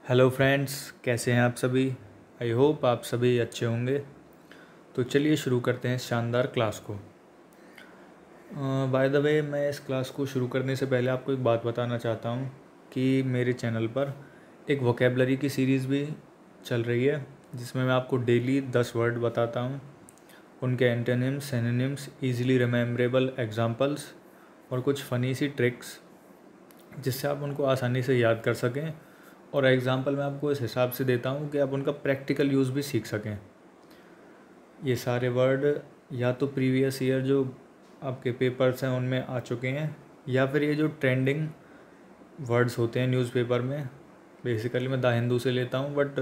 Hello friends, कैसे हैं आप सभी। आई होप आप सभी अच्छे होंगे। तो चलिए शुरू करते हैं इस शानदार क्लास को। बाय द वे, मैं इस क्लास को शुरू करने से पहले आपको एक बात बताना चाहता हूँ कि मेरे चैनल पर एक वोकेबलरी की सीरीज़ भी चल रही है, जिसमें मैं आपको डेली 10 वर्ड बताता हूँ, उनके antonyms, synonyms, easily rememberable examples और कुछ फ़नी सी ट्रिक्स, जिससे आप उनको आसानी से याद कर सकें। और एग्ज़ाम्पल मैं आपको इस हिसाब से देता हूँ कि आप उनका प्रैक्टिकल यूज़ भी सीख सकें। ये सारे वर्ड या तो प्रीवियस ईयर जो आपके पेपर्स हैं उनमें आ चुके हैं, या फिर ये जो ट्रेंडिंग वर्ड्स होते हैं न्यूज़पेपर में। बेसिकली मैं द हिंदू से लेता हूँ, बट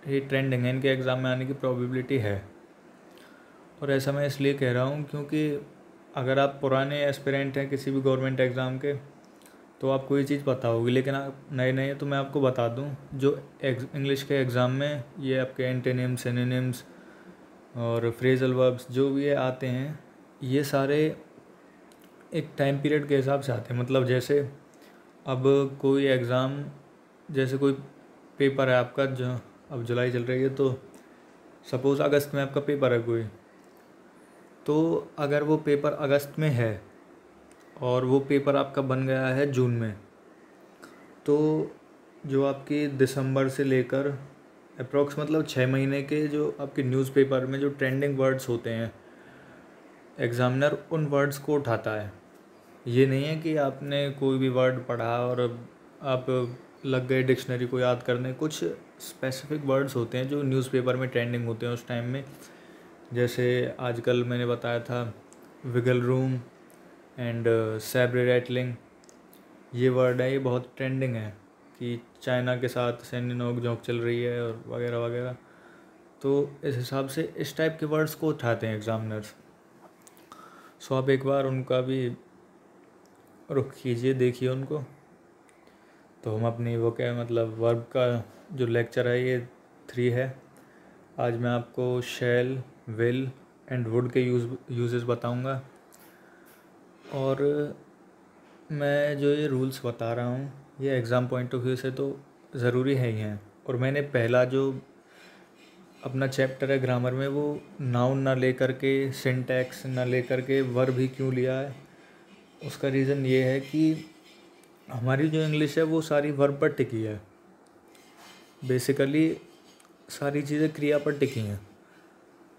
ये ट्रेंडिंग है, इनके एग्ज़ाम में आने की प्रोबेबिलिटी है। और ऐसा मैं इसलिए कह रहा हूँ क्योंकि अगर आप पुराने एस्पिरेंट हैं किसी भी गवर्नमेंट एग्ज़ाम के, तो आपको ये चीज़ पता होगी, लेकिन आप नए नए, तो मैं आपको बता दूं, जो इंग्लिश के एग्ज़ाम में ये आपके एंटोनिम्स, सिनोनिम्स और फ्रेजल वर्ब्स जो भी ये आते हैं, ये सारे एक टाइम पीरियड के हिसाब से आते हैं। मतलब जैसे अब कोई एग्ज़ाम, जैसे कोई पेपर है आपका, जो अब जुलाई चल रही है, तो सपोज़ अगस्त में आपका पेपर है कोई, तो अगर वो पेपर अगस्त में है और वो पेपर आपका बन गया है जून में, तो जो आपकी दिसंबर से लेकर अप्रॉक्स मतलब 6 महीने के जो आपके न्यूज़पेपर में जो ट्रेंडिंग वर्ड्स होते हैं, एग्ज़ामिनर उन वर्ड्स को उठाता है। ये नहीं है कि आपने कोई भी वर्ड पढ़ा और आप लग गए डिक्शनरी को याद करने। कुछ स्पेसिफिक वर्ड्स होते हैं जो न्यूज़पेपर में ट्रेंडिंग होते हैं उस टाइम में। जैसे आजकल मैंने बताया था विगल रूम एंड सैब्रे रैटलिंग, ये वर्ड है, ये बहुत ट्रेंडिंग है कि चाइना के साथ सैन्य नोक-झोंक चल रही है और वगैरह वगैरह। तो इस हिसाब से इस टाइप के वर्ड्स को उठाते हैं एग्ज़ामिनर्स। सो आप एक बार उनका भी रुख कीजिए, देखिए उनको। तो हम अपनी वो क्या मतलब वर्ब का जो लेक्चर है ये 3 है। आज मैं आपको शैल, विल एंड वुड के यूजेस बताऊंगा। और मैं जो ये रूल्स बता रहा हूँ ये एग्ज़ाम पॉइंट ऑफ व्यू से तो ज़रूरी है ही हैं। और मैंने पहला जो अपना चैप्टर है ग्रामर में, वो नाउन ना लेकर के, सिंटैक्स ना लेकर के वर्ब ही क्यों लिया है, उसका रीज़न ये है कि हमारी जो इंग्लिश है वो सारी वर्ब पर टिकी है। बेसिकली सारी चीज़ें क्रिया पर टिकी हैं।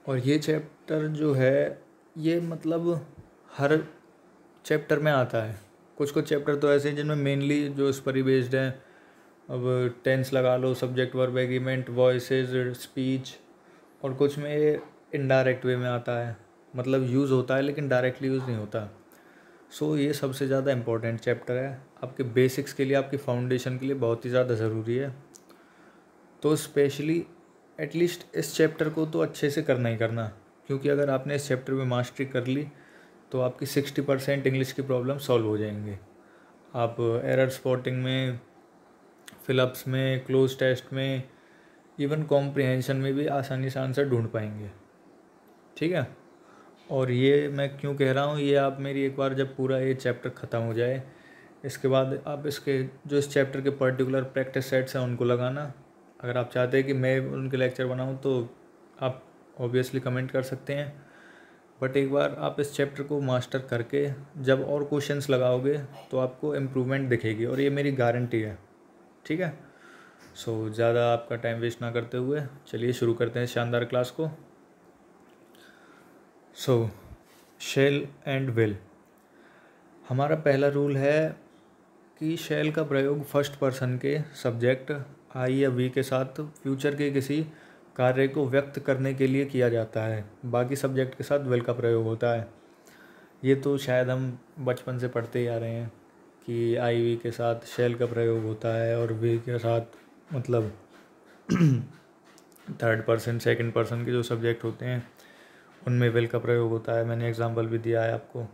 और ये चैप्टर जो है ये मतलब हर चैप्टर में आता है। कुछ कुछ चैप्टर तो ऐसे हैं जिनमें मेनली जो इस पर ही बेस्ड हैं। अब टेंस लगा लो, subject verb agreement, voices, speech. और कुछ में ये इनडायरेक्ट वे में आता है, मतलब यूज़ होता है लेकिन डायरेक्टली यूज़ नहीं होता। सो ये सबसे ज़्यादा इम्पोर्टेंट चैप्टर है आपके बेसिक्स के लिए, आपकी फाउंडेशन के लिए बहुत ही ज़्यादा ज़रूरी है। तो स्पेशली एटलीस्ट इस चैप्टर को तो अच्छे से करना ही करना, क्योंकि अगर आपने इस चैप्टर में मास्टरी कर ली तो आपकी 60% इंग्लिश की प्रॉब्लम सॉल्व हो जाएंगे। आप एरर स्पॉटिंग में, फिलअप्स में, क्लोज टेस्ट में, इवन कॉम्प्रिहेंशन में भी आसानी से आंसर ढूंढ पाएंगे। ठीक है। और ये मैं क्यों कह रहा हूँ, ये आप मेरी एक बार जब पूरा ये चैप्टर ख़त्म हो जाए, इसके बाद आप इसके जो इस चैप्टर के पर्टिकुलर प्रैक्टिस सेट्स हैं उनको लगाना। अगर आप चाहते हैं कि मैं उनके लेक्चर बनाऊँ तो आप ऑब्वियसली कमेंट कर सकते हैं। बट एक बार आप इस चैप्टर को मास्टर करके जब और क्वेश्चंस लगाओगे तो आपको इम्प्रूवमेंट दिखेगी, और ये मेरी गारंटी है। ठीक है। सो ज़्यादा आपका टाइम वेस्ट ना करते हुए चलिए शुरू करते हैं इस शानदार क्लास को। सो शैल एंड विल। हमारा पहला रूल है कि शैल का प्रयोग फर्स्ट पर्सन के सब्जेक्ट आई या वी के साथ फ्यूचर के किसी कार्य को व्यक्त करने के लिए किया जाता है। बाकी सब्जेक्ट के साथ विल का प्रयोग होता है। ये तो शायद हम बचपन से पढ़ते ही आ रहे हैं कि आई वी के साथ शैल का प्रयोग होता है, और वी के साथ मतलब थर्ड पर्सन, सेकंड पर्सन के जो सब्जेक्ट होते हैं उनमें विल का प्रयोग होता है। मैंने एग्जांपल भी दिया है आपको,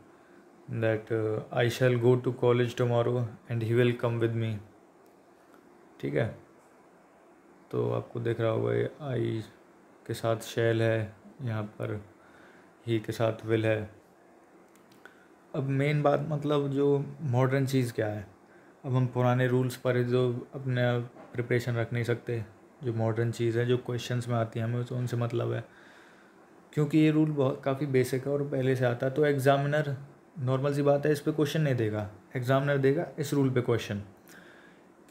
that I shall go to college tomorrow and he will come with me. ठीक है। तो आपको दिख रहा होगा ये आई के साथ शैल है, यहाँ पर ही के साथ विल है। अब मेन बात, मतलब जो मॉडर्न चीज़ क्या है, अब हम पुराने रूल्स पर जो अपने प्रिपरेशन रख नहीं सकते, जो मॉडर्न चीज़ है जो क्वेश्चंस में आती है हमें तो उनसे मतलब है, क्योंकि ये रूल बहुत काफ़ी बेसिक है और पहले से आता है। तो एग्ज़ामिनर, नॉर्मल सी बात है, इस पे क्वेश्चन नहीं देगा, एग्ज़ामिनर देगा इस रूल पे क्वेश्चन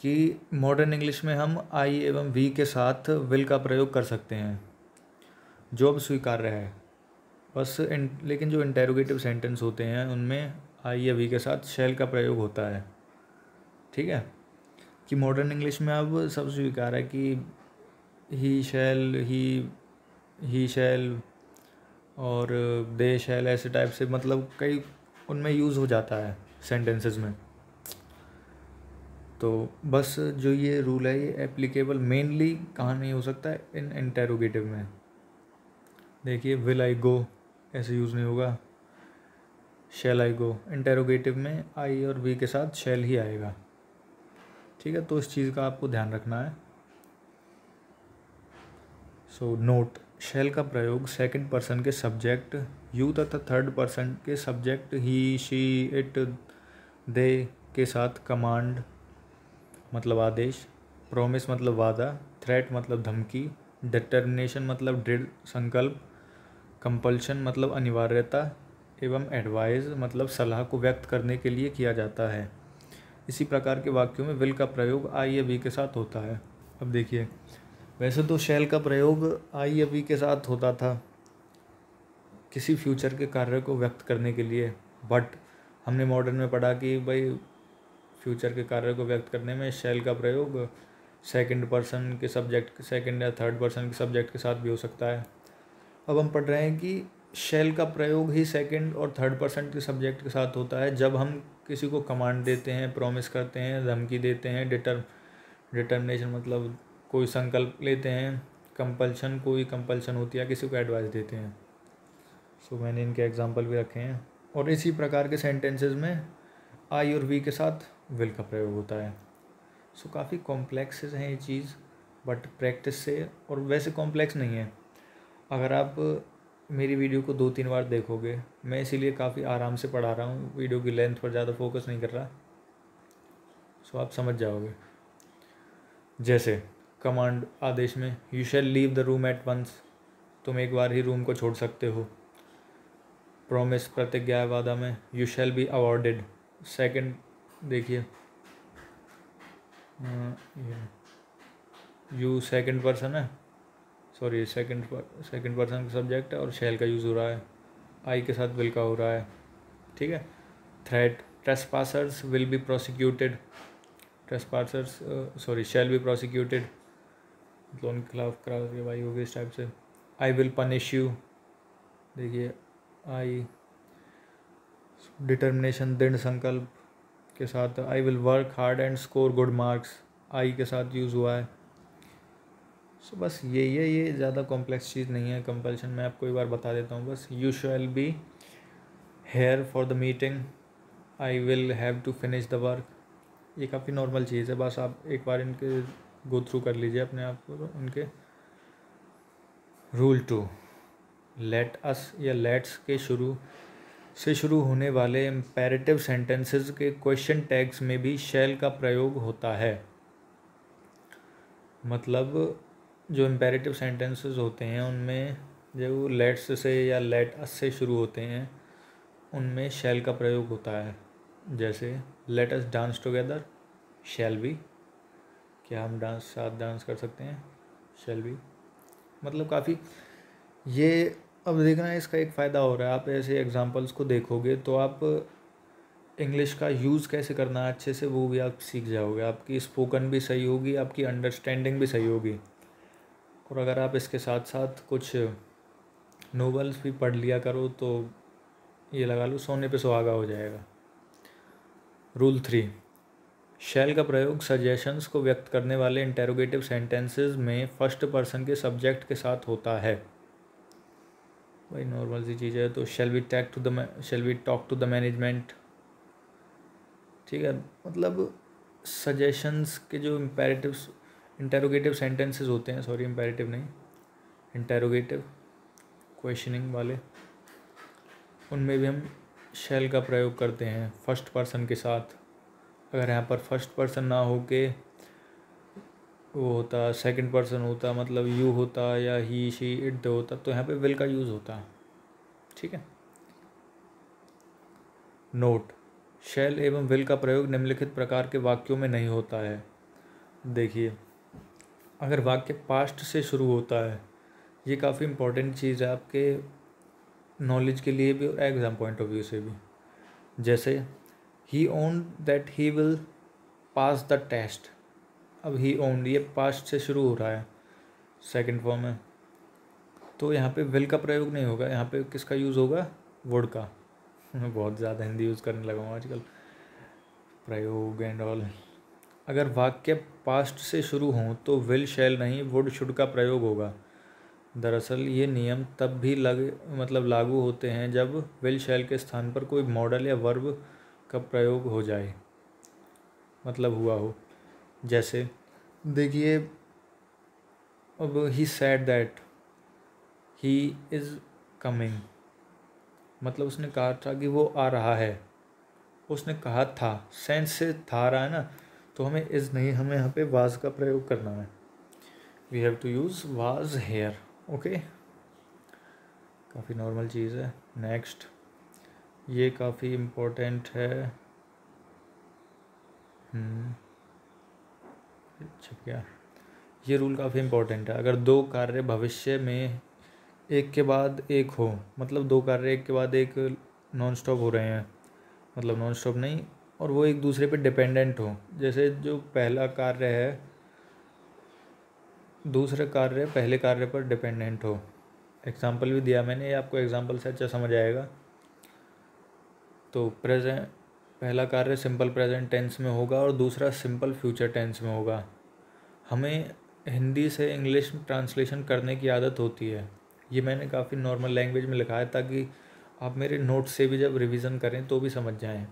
कि मॉडर्न इंग्लिश में हम आई एवं वी के साथ विल का प्रयोग कर सकते हैं, जो अब स्वीकार्य है। बस लेकिन जो इंटेरोगेटिव सेंटेंस होते हैं उनमें आई या वी के साथ शैल का प्रयोग होता है। ठीक है, कि मॉडर्न इंग्लिश में अब सब स्वीकार है कि ही शैल, ही शैल और दे शैल, ऐसे टाइप से मतलब कई उनमें यूज़ हो जाता है सेंटेंसेस में। तो बस जो ये रूल है ये एप्लीकेबल मेनली कहाँ नहीं हो सकता है, इन इंटेरोगेटिव में। देखिए विल आई गो ऐसे यूज़ नहीं होगा, शैल आई गो, इंटेरोगेटिव में आई और वी के साथ शैल ही आएगा। ठीक है, तो इस चीज़ का आपको ध्यान रखना है। सो नोट, शैल का प्रयोग सेकंड पर्सन के सब्जेक्ट यू तथा थर्ड पर्सन के सब्जेक्ट ही, शी, इट, दे के साथ कमांड मतलब आदेश, प्रॉमिस मतलब वादा, थ्रेट मतलब धमकी, डिटर्मिनेशन मतलब दृढ़ संकल्प, कंपल्शन मतलब अनिवार्यता एवं एडवाइस मतलब सलाह को व्यक्त करने के लिए किया जाता है। इसी प्रकार के वाक्यों में विल का प्रयोग आई या वी के साथ होता है। अब देखिए, वैसे तो शैल का प्रयोग आई या वी के साथ होता था किसी फ्यूचर के कार्य को व्यक्त करने के लिए, बट हमने मॉडर्न में पढ़ा कि भाई फ्यूचर के कार्य को व्यक्त करने में शैल का प्रयोग सेकंड पर्सन के सब्जेक्ट, सेकंड या थर्ड पर्सन के सब्जेक्ट के साथ भी हो सकता है। अब हम पढ़ रहे हैं कि शैल का प्रयोग ही सेकंड और थर्ड पर्सन के सब्जेक्ट के साथ होता है जब हम किसी को कमांड देते हैं, प्रॉमिस करते हैं, धमकी देते हैं, डिटर्मिनेशन मतलब कोई संकल्प लेते हैं, कंपल्शन कोई कंपल्शन होती है, किसी को एडवाइस देते हैं। सो मैंने इनके एग्जांपल भी रखे हैं। और इसी प्रकार के सेंटेंसेस में आई और वी के साथ विल का प्रयोग होता है। सो काफ़ी कॉम्प्लेक्स हैं ये चीज़, बट प्रैक्टिस से, और वैसे कॉम्प्लेक्स नहीं है। अगर आप मेरी वीडियो को 2-3 बार देखोगे, मैं इसीलिए काफ़ी आराम से पढ़ा रहा हूँ, वीडियो की लेंथ पर ज़्यादा फोकस नहीं कर रहा, सो आप समझ जाओगे। जैसे कमांड आदेश में you shall leave the room at once, तुम एक बार ही रूम को छोड़ सकते हो। प्रॉमिस प्रतिज्ञा वादा में you shall be awarded. Second देखिए, यू सेकंड पर्सन है, सॉरी सेकंड पर्सन का सब्जेक्ट है और शैल का यूज़ हो रहा है, आई के साथ विल का हो रहा है। ठीक है, threat, trespassers will be prosecuted, trespassers sorry shall be prosecuted, मतलब उनके खिलाफ कार्रवाई होगी इस टाइप से। आई विल पनिश यू, देखिए आई, डिटर्मिनेशन दृढ़ संकल्प के साथ, I will work hard and score good marks, I के साथ यूज़ हुआ है। सो बस यही है, ये ज़्यादा कॉम्प्लेक्स चीज़ नहीं है। कंपल्शन मैं आपको एक बार बता देता हूँ बस, you shall be here for the meeting, I will have to finish the work, ये काफ़ी नॉर्मल चीज़ है, बस आप एक बार इनके गो थ्रू कर लीजिए अपने आप को। तो उनके रूल 2, लेट अस या लेट्स के शुरू होने वाले इम्पेरेटिव सेंटेंसेस के क्वेश्चन टैग्स में भी शैल का प्रयोग होता है। मतलब जो इम्पेरेटिव सेंटेंसेस होते हैं उनमें जो लेट्स से या लेट अस से शुरू होते हैं उनमें शैल का प्रयोग होता है। जैसे let us dance together, shall be, क्या हम साथ डांस कर सकते हैं, शैल बी। मतलब काफ़ी ये, अब देखना इसका एक फ़ायदा हो रहा है, आप ऐसे एग्जांपल्स को देखोगे तो आप इंग्लिश का यूज़ कैसे करना है अच्छे से वो भी आप सीख जाओगे, आपकी स्पोकन भी सही होगी, आपकी अंडरस्टैंडिंग भी सही होगी। और अगर आप इसके साथ साथ कुछ नोवेल्स भी पढ़ लिया करो तो ये लगा लो सोने पे सुहागा हो जाएगा। रूल 3, शैल का प्रयोग सजेशंस को व्यक्त करने वाले इंटेरोगेटिव सेंटेंसेस में फर्स्ट पर्सन के सब्जेक्ट के साथ होता है। भाई नॉर्मल सी चीज़ है। तो shall we talk to the management, ठीक है, मतलब सजेशंस के जो इंटेरोगेटिव सेंटेंसेस होते हैं, सॉरी इम्पेरेटिव नहीं, इंटेरोगेटिव क्वेश्चनिंग वाले, उनमें भी हम शैल का प्रयोग करते हैं फर्स्ट पर्सन के साथ। अगर यहाँ पर फर्स्ट पर्सन ना हो के वो होता, सेकंड पर्सन होता, मतलब यू होता या ही शी इट होता, तो यहाँ पे विल का यूज़ होता। ठीक है। नोट, शैल एवं विल का प्रयोग निम्नलिखित प्रकार के वाक्यों में नहीं होता है। देखिए, अगर वाक्य पास्ट से शुरू होता है, ये काफ़ी इम्पोर्टेंट चीज़ है आपके नॉलेज के लिए भी और एग्ज़ाम पॉइंट ऑफ व्यू से भी। जैसे he owned that he will pass the test. अब ही ओन्ड ये पास्ट से शुरू हो रहा है, सेकंड फॉर्म है, तो यहाँ पे विल का प्रयोग नहीं होगा, यहाँ पे किसका यूज़ होगा, वुड का। मैं बहुत ज़्यादा हिंदी यूज़ करने लगा हूँ आजकल, प्रयोग एंड ऑल। अगर वाक्य पास्ट से शुरू हों तो विल शैल नहीं वुड शुड का प्रयोग होगा। दरअसल ये नियम तब भी लागू होते हैं जब विल शैल के स्थान पर कोई मॉडल या वर्ब का प्रयोग हो जाए, मतलब हुआ हो। जैसे देखिए, अब he said that he is coming, मतलब उसने कहा था कि वो आ रहा है, उसने कहा था, सेंस से था आ रहा है ना, तो हमें इज़ नहीं, हमें यहाँ पे वाज का प्रयोग करना है। We have to use was here. Okay, काफ़ी नॉर्मल चीज़ है। नेक्स्ट, ये काफ़ी इम्पोर्टेंट है। छप गया। ये रूल काफ़ी इम्पोर्टेंट है। अगर दो कार्य भविष्य में एक के बाद एक हो, मतलब दो कार्य एक के बाद एक नॉन स्टॉप हो रहे हैं, मतलब नॉन स्टॉप नहीं, और वो एक दूसरे पे डिपेंडेंट हो, जैसे जो पहला कार्य है दूसरे कार्य पहले कार्य पर डिपेंडेंट हो। एग्जाम्पल भी दिया मैंने, ये आपको एग्जाम्पल से अच्छा समझ आएगा। तो प्रेजेंट, पहला कार्य सिंपल प्रेजेंट टेंस में होगा और दूसरा सिंपल फ्यूचर टेंस में होगा। हमें हिंदी से इंग्लिश ट्रांसलेशन करने की आदत होती है, ये मैंने काफ़ी नॉर्मल लैंग्वेज में लिखा है ताकि आप मेरे नोट्स से भी जब रिवीजन करें तो भी समझ जाएं।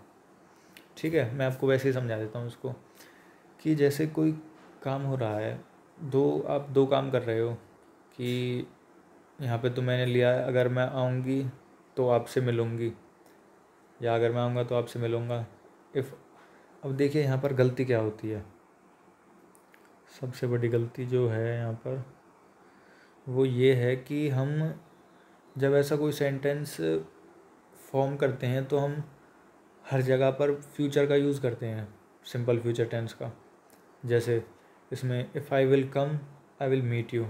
ठीक है, मैं आपको वैसे ही समझा देता हूँ उसको, कि जैसे कोई काम हो रहा है, आप दो काम कर रहे हो, कि यहाँ पे तो मैंने लिया है, अगर मैं आऊँगी तो आपसे मिलूँगी, या अगर मैं आऊँगा तो आपसे मिलूँगा। अब देखिए यहाँ पर गलती क्या होती है, सबसे बड़ी गलती जो है यहाँ पर वो ये है कि हम जब ऐसा कोई सेंटेंस फॉर्म करते हैं तो हम हर जगह पर फ्यूचर का यूज़ करते हैं, सिंपल फ्यूचर टेंस का। जैसे इसमें if I will come I will meet you,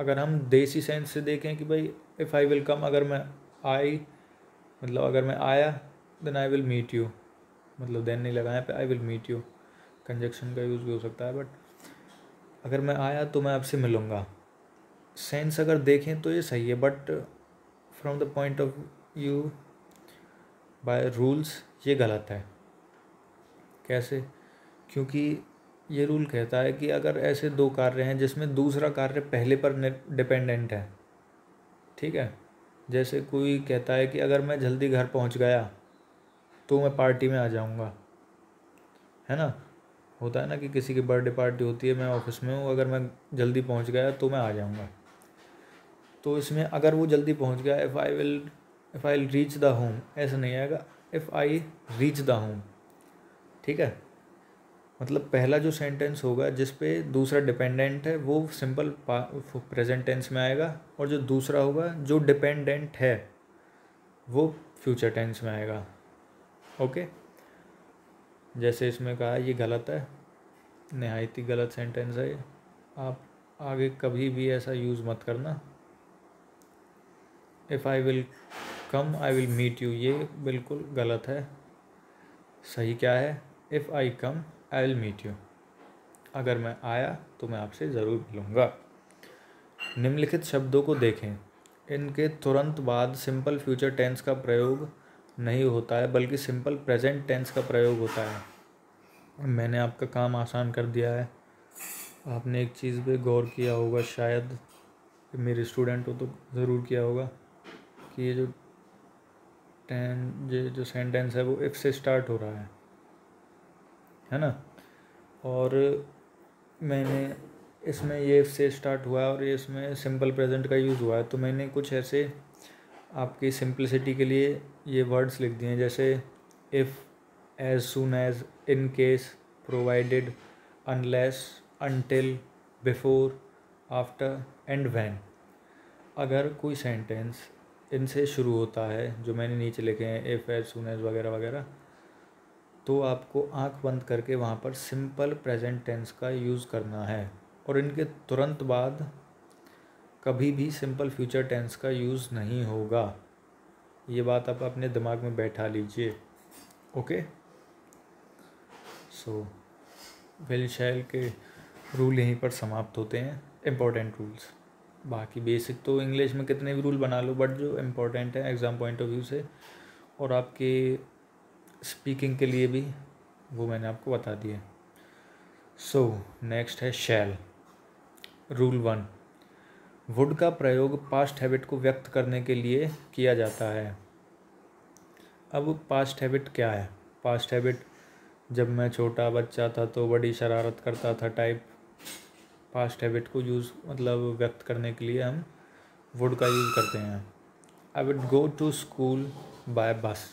अगर हम देसी सेंस से देखें कि भाई इफ़ आई विल कम, अगर मैं मतलब अगर मैं आया, then I will meet you, मतलब देन नहीं लगा यहाँ पे, I will meet you, conjunction का यूज़ भी हो सकता है, बट अगर मैं आया तो मैं आपसे मिलूँगा, सेंस अगर देखें तो ये सही है, but from the point of view by rules ये गलत है। कैसे? क्योंकि ये रूल कहता है कि अगर ऐसे दो कार्य हैं जिसमें दूसरा कार्य पहले पर डिपेंडेंट है, ठीक है, जैसे कोई कहता है कि अगर मैं जल्दी घर पहुंच गया तो मैं पार्टी में आ जाऊंगा, है ना, होता है ना कि किसी की बर्थडे पार्टी होती है, मैं ऑफिस में हूँ, अगर मैं जल्दी पहुंच गया तो मैं आ जाऊंगा, तो इसमें अगर वो जल्दी पहुंच गया, if I reach the home, ऐसा नहीं आएगा, if I reach the home. ठीक है, मतलब पहला जो सेंटेंस होगा जिस पे दूसरा डिपेंडेंट है वो सिंपल प्रेजेंट टेंस में आएगा, और जो दूसरा होगा जो डिपेंडेंट है वो फ्यूचर टेंस में आएगा। ओके, जैसे इसमें कहा ये गलत है, नहायत ही गलत सेंटेंस है, आप आगे कभी भी ऐसा यूज़ मत करना। If I will come I will meet you, ये बिल्कुल गलत है। सही क्या है? If I come I will meet you, अगर मैं आया तो मैं आपसे ज़रूर मिलूँगा। निम्नलिखित शब्दों को देखें, इनके तुरंत बाद सिंपल फ्यूचर टेंस का प्रयोग नहीं होता है बल्कि सिंपल प्रेजेंट टेंस का प्रयोग होता है। मैंने आपका काम आसान कर दिया है, आपने एक चीज़ पे गौर किया होगा, शायद मेरे स्टूडेंट हो तो ज़रूर किया होगा, कि ये जो सेंटेंस है वो इफ़ से स्टार्ट हो रहा है ना, और मैंने इसमें ये इफ़ से स्टार्ट हुआ है और ये इसमें सिंपल प्रेजेंट का यूज़ हुआ है, तो मैंने कुछ ऐसे आपकी सिंपलिसिटी के लिए ये वर्ड्स लिख दिए हैं, जैसे if as soon as, in case, provided, unless, until, before, after and when. अगर कोई सेंटेंस इनसे शुरू होता है जो मैंने नीचे लिखे हैं, इफ़, एज सुन एज वगैरह वगैरह, तो आपको आंख बंद करके वहाँ पर सिंपल प्रेजेंट टेंस का यूज़ करना है, और इनके तुरंत बाद कभी भी सिंपल फ्यूचर टेंस का यूज़ नहीं होगा। ये बात आप अपने दिमाग में बैठा लीजिए। ओके, सो विल शैल के रूल यहीं पर समाप्त होते हैं, इम्पोर्टेंट रूल्स। बाकी बेसिक तो इंग्लिश में कितने भी रूल बना लो, बट जो इम्पोर्टेंट है एग्ज़ाम पॉइंट ऑफ व्यू से और आपके स्पीकिंग के लिए भी, वो मैंने आपको बता दिया। सो नेक्स्ट है शैल। रूल 1, वुड का प्रयोग पास्ट हैबिट को व्यक्त करने के लिए किया जाता है। अब पास्ट हैबिट क्या है? पास्ट हैबिट, जब मैं छोटा बच्चा था तो बड़ी शरारत करता था टाइप, पास्ट हैबिट को मतलब व्यक्त करने के लिए हम वुड का यूज़ करते हैं। I would go to school by bus,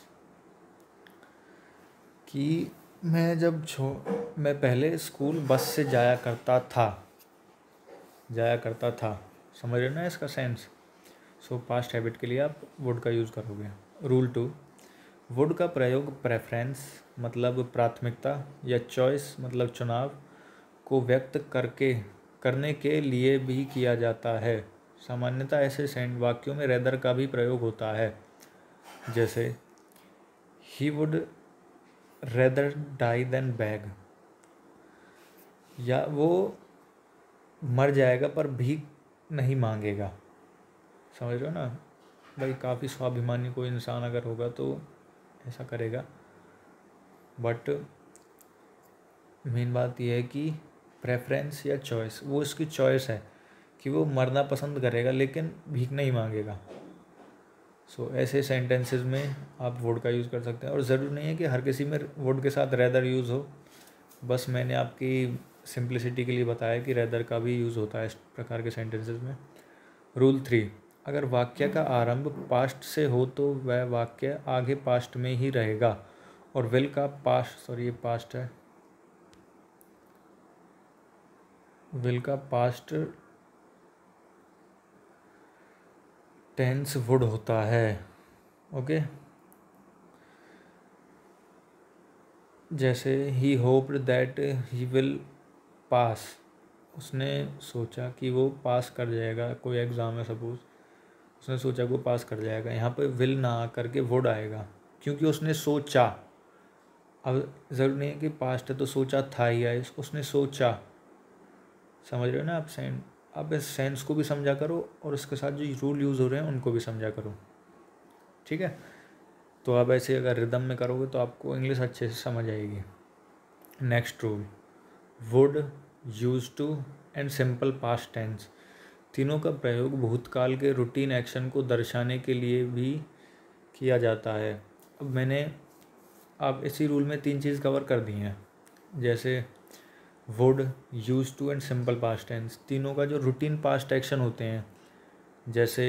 कि मैं पहले स्कूल बस से जाया करता था। समझ रहे हो ना इसका सेंस? सो पास्ट हैबिट के लिए आप वुड का यूज़ करोगे। रूल 2, वुड का प्रयोग प्रेफरेंस मतलब प्राथमिकता या चॉइस मतलब चुनाव को व्यक्त करने के लिए भी किया जाता है। सामान्यतः ऐसे वाक्यों में रेदर का भी प्रयोग होता है, जैसे he would rather die than beg, या वो मर जाएगा पर भीख नहीं मांगेगा। समझ रहे हो ना भाई? काफ़ी स्वाभिमानी कोई इंसान अगर होगा तो ऐसा करेगा, बट मेन बात यह है कि प्रेफरेंस या चॉइस, वो इसकी चॉइस है कि वो मरना पसंद करेगा लेकिन भीख नहीं मांगेगा। सो ऐसे सेंटेंसेस में आप वुड का यूज़ कर सकते हैं, और ज़रूरी नहीं है कि हर किसी में वुड के साथ रेदर यूज़ हो। बस मैंने आपकी सिंप्लिसिटी के लिए बताया कि रेदर का भी यूज़ होता है इस प्रकार के सेंटेंसेस में। रूल 3, अगर वाक्य का आरंभ पास्ट से हो तो वह वाक्य आगे पास्ट में ही रहेगा, और विल का पास्ट टेंस वुड होता है। ओके, जैसे he hoped that he will pass, उसने सोचा कि वो पास कर जाएगा। कोई एग्ज़ाम है सपोज, उसने सोचा कि वो पास कर जाएगा, यहाँ पे विल ना आ करके वुड आएगा क्योंकि उसने सोचा। अब ज़रूरी नहीं है कि पास्ट है तो सोचा था ही आए, उसने सोचा। समझ रहे हो ना आप? आप इस सेंस को भी समझा करो और उसके साथ जो रूल यूज़ हो रहे हैं उनको भी समझा करो, ठीक है? तो आप ऐसे अगर रिदम में करोगे तो आपको इंग्लिश अच्छे से समझ आएगी। Next rule, would, use to and simple past tense, तीनों का प्रयोग भूतकाल के रूटीन एक्शन को दर्शाने के लिए भी किया जाता है। अब मैंने आप इसी रूल में 3 चीज़ कवर कर दी हैं, जैसे would, use to and simple past tense, तीनों का जो रूटीन पास्ट एक्शन होते हैं। जैसे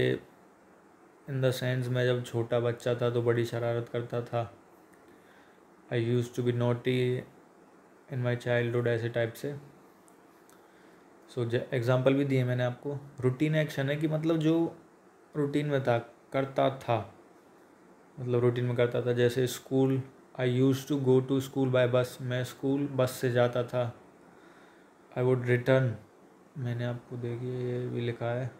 इन द सेंस, मैं जब छोटा बच्चा था तो बड़ी शरारत करता था। I used to be naughty in my childhood, ऐसे टाइप से। सो एग्जाम्पल भी दिए मैंने आपको। रूटीन एक्शन है कि मतलब जो रूटीन में करता था, मतलब रूटीन में करता था। जैसे school, I used to go to school by bus, मैं स्कूल बस से जाता था। आई वुड रिटर्न, मैंने आपको देखिए ये भी लिखा है,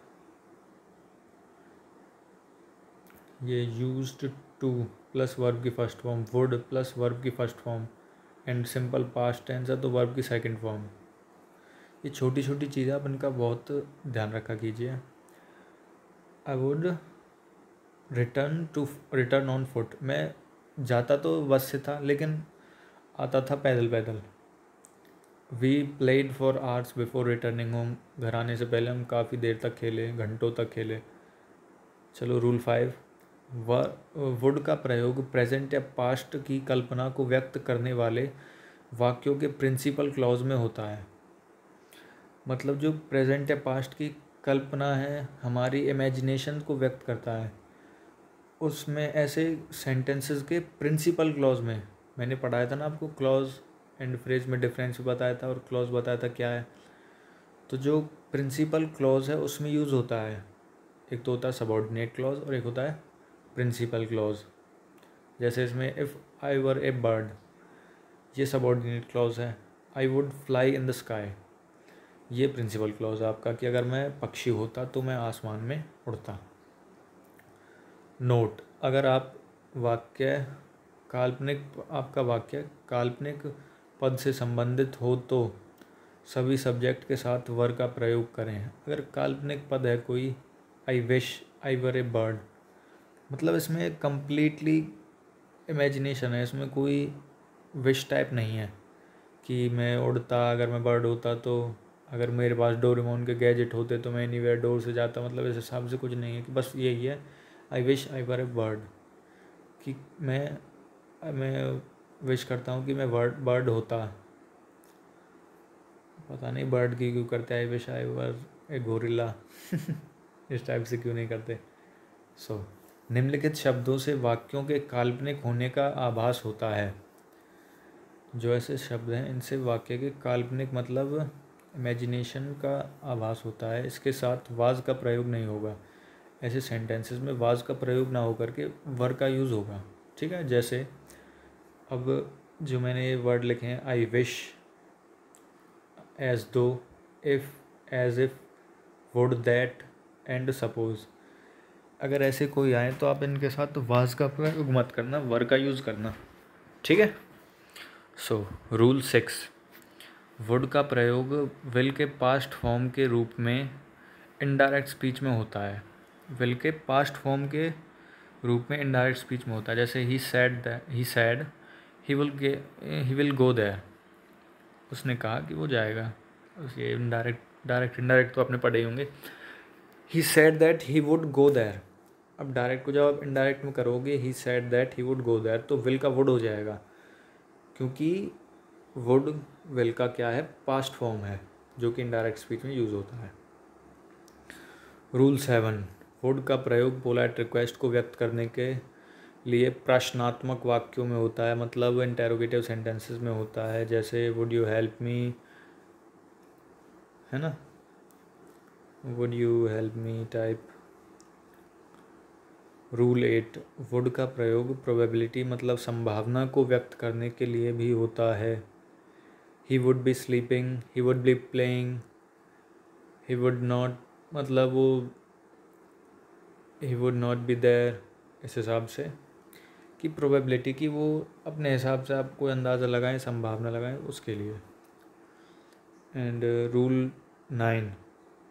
ये यूज्ड टू प्लस वर्ब की first form, would plus verb की first form, and simple past tense है तो वर्ब की सेकंड फॉर्म। ये छोटी छोटी चीज़ें आप इनका बहुत ध्यान रखा कीजिए। I would return on foot, मैं जाता तो बस से था लेकिन आता था पैदल पैदल। We played for hours before returning home, घर आने से पहले हम काफ़ी देर तक खेले, घंटों तक खेले। चलो रूल 5, वुड का प्रयोग प्रेजेंट या पास्ट की कल्पना को व्यक्त करने वाले वाक्यों के प्रिंसिपल क्लॉज में होता है। मतलब जो प्रेजेंट या पास्ट की कल्पना है, हमारी इमेजिनेशन को व्यक्त करता है, उसमें ऐसे सेंटेंसेस के प्रिंसिपल क्लॉज में मैंने पढ़ाया था ना आपको, क्लॉज एंड फ्रेज में डिफरेंस भी बताया था और क्लॉज बताया था क्या है। तो जो प्रिंसिपल क्लॉज है उसमें यूज़ होता है, एक तो होता है सबॉर्डिनेट क्लॉज और एक होता है प्रिंसिपल क्लॉज। जैसे इसमें if I were a bird, ये सबॉर्डिनेट क्लॉज है। I would fly in the sky, ये प्रिंसिपल क्लॉज है आपका कि अगर मैं पक्षी होता तो मैं आसमान में उड़ता। नोट, अगर आप वाक्य काल्पनिक आपका वाक्य काल्पनिक पद से संबंधित हो तो सभी सब्जेक्ट के साथ वर का प्रयोग करें। अगर काल्पनिक पद है कोई, I wish I were a bird, मतलब इसमें कंप्लीटली इमेजिनेशन है, इसमें कोई विश टाइप नहीं है कि मैं उड़ता अगर मैं बर्ड होता तो, अगर मेरे पास डोरेमोन के गैजेट होते तो मैं एनीवेयर डोर से जाता, मतलब इस हिसाब से कुछ नहीं है कि बस यही है I wish I were a bird, कि मैं विश करता हूँ कि मैं बर्ड होता। पता नहीं बर्ड की क्यों करते, I wish I were A gorilla इस टाइप से क्यों नहीं करते। निम्नलिखित शब्दों से वाक्यों के काल्पनिक होने का आभास होता है। जो ऐसे शब्द हैं इनसे वाक्य के काल्पनिक मतलब इमेजिनेशन का आभास होता है। इसके साथ वाज का प्रयोग नहीं होगा। ऐसे सेंटेंसेस में वाज का प्रयोग ना होकर के वर का यूज़ होगा। ठीक है, जैसे अब जो मैंने ये वर्ड लिखे हैं, I wish, as though, if, as if, would, that and suppose, अगर ऐसे कोई आए तो आप इनके साथ वाज का प्रयोग मत करना, वर का यूज़ करना। ठीक है। रूल 6, वुड का प्रयोग विल के पास्ट फॉर्म के रूप में इनडायरेक्ट स्पीच में होता है। विल के पास्ट फॉर्म के रूप में इनडायरेक्ट स्पीच में होता है। जैसे he said he will go there, उसने कहा कि वो जाएगा। ये डायरेक्ट तो आपने पढ़े ही होंगे। He said that he would go there, अब डायरेक्ट को जब आप इनडायरेक्ट में करोगे, he said that he would go there, तो विल का वुड हो जाएगा, क्योंकि वुड विल का क्या है, पास्ट फॉर्म है, जो कि इनडायरेक्ट स्पीच में यूज़ होता है। रूल 7, वुड का प्रयोग पोलाइट रिक्वेस्ट को व्यक्त करने के लिए प्रश्नात्मक वाक्यों में होता है, मतलब इंटेरोगेटिव सेंटेंसेस में होता है। जैसे वुड यू हेल्प मी, है ना, would you help me type. Rule 8, would का प्रयोग प्रोबेबिलिटी मतलब संभावना को व्यक्त करने के लिए भी होता है। He would be sleeping, he would be playing, he would not, मतलब वो he would not be there, इस हिसाब से कि प्रोबेबिलिटी की वो अपने हिसाब से आप कोई अंदाज़ा लगाएं, संभावना लगाएं उसके लिए। एंड रूल 9,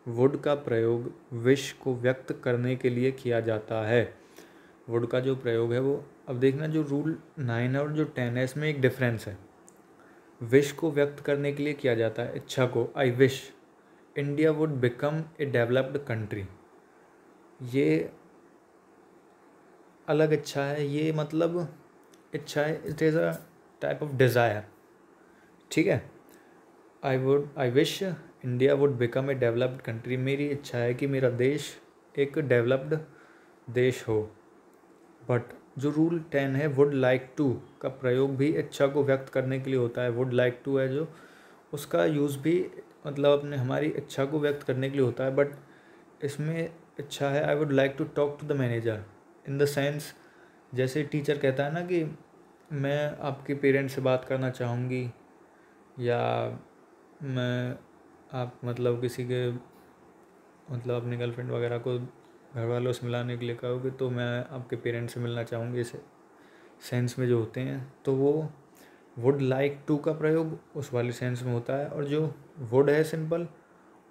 वुड का प्रयोग विश को व्यक्त करने के लिए किया जाता है। वुड का जो प्रयोग है वो, अब देखना जो रूल 9 है और जो 10 है इसमें एक डिफरेंस है। विश को व्यक्त करने के लिए किया जाता है, इच्छा को, I wish India would become a developed country, ये अलग इच्छा है, ये मतलब इच्छा है, it is a type of desire. ठीक है, I wish India would become a developed country, मेरी इच्छा है कि मेरा देश एक डेवलप्ड देश हो। बट जो रूल 10 है, वुड लाइक टू का प्रयोग भी इच्छा को व्यक्त करने के लिए होता है। वुड लाइक टू है जो, उसका यूज़ भी मतलब अपने हमारी इच्छा को व्यक्त करने के लिए होता है। बट इसमें इच्छा है, I would like to talk to the manager, in the sense जैसे टीचर कहता है ना कि मैं आपके पेरेंट्स से बात करना चाहूँगी, या मैं आप मतलब किसी के मतलब अपनी गर्लफ्रेंड वगैरह को घर वालों से मिलाने के लिए कहोगे तो मैं आपके पेरेंट्स से मिलना चाहूँगी, इस सेंस में जो होते हैं, तो वो वुड लाइक टू का प्रयोग उस वाले सेंस में होता है। और जो वुड है सिंपल,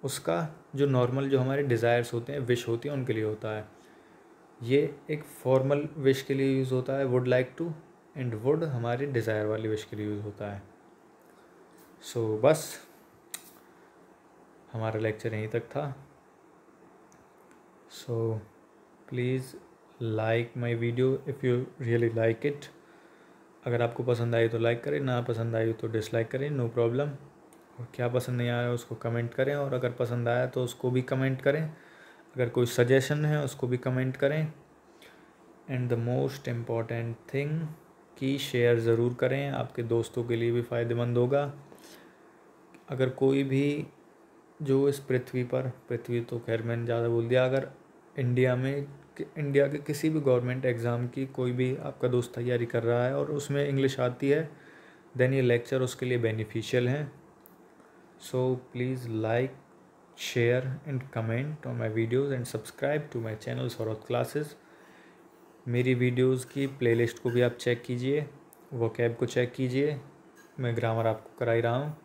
उसका जो नॉर्मल जो हमारे डिज़ायर्स होते हैं, विश होती है, उनके लिए होता है। ये एक फॉर्मल विश के लिए यूज़ होता है would like to, and would हमारे डिज़ायर वाली विश के लिए यूज़ होता है। बस हमारा लेक्चर यहीं तक था। Please like my video if you really like it. अगर आपको पसंद आई तो लाइक करें, ना पसंद आई तो डिसलाइक करें, नो प्रॉब्लम। और क्या पसंद नहीं आया उसको कमेंट करें, और अगर पसंद आया तो उसको भी कमेंट करें। अगर कोई सजेशन है उसको भी कमेंट करें। And the most important thing कि शेयर ज़रूर करें, आपके दोस्तों के लिए भी फ़ायदेमंद होगा। अगर कोई भी जो इस पृथ्वी तो खैर मैंने ज़्यादा बोल दिया, अगर इंडिया के किसी भी गवर्नमेंट एग्ज़ाम की कोई भी आपका दोस्त तैयारी कर रहा है और उसमें इंग्लिश आती है, देन ये लेक्चर उसके लिए बेनिफिशियल है। So please like, share and comment on my videos and subscribe to my channel Saurabh classes. मेरी वीडियोज़ की प्लेलिस्ट को भी आप चेक कीजिए, वोकैब को चेक कीजिए, मैं ग्रामर आपको करा ही रहा हूँ।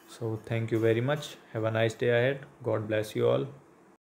So thank you very much. Have a nice day ahead. God bless you all.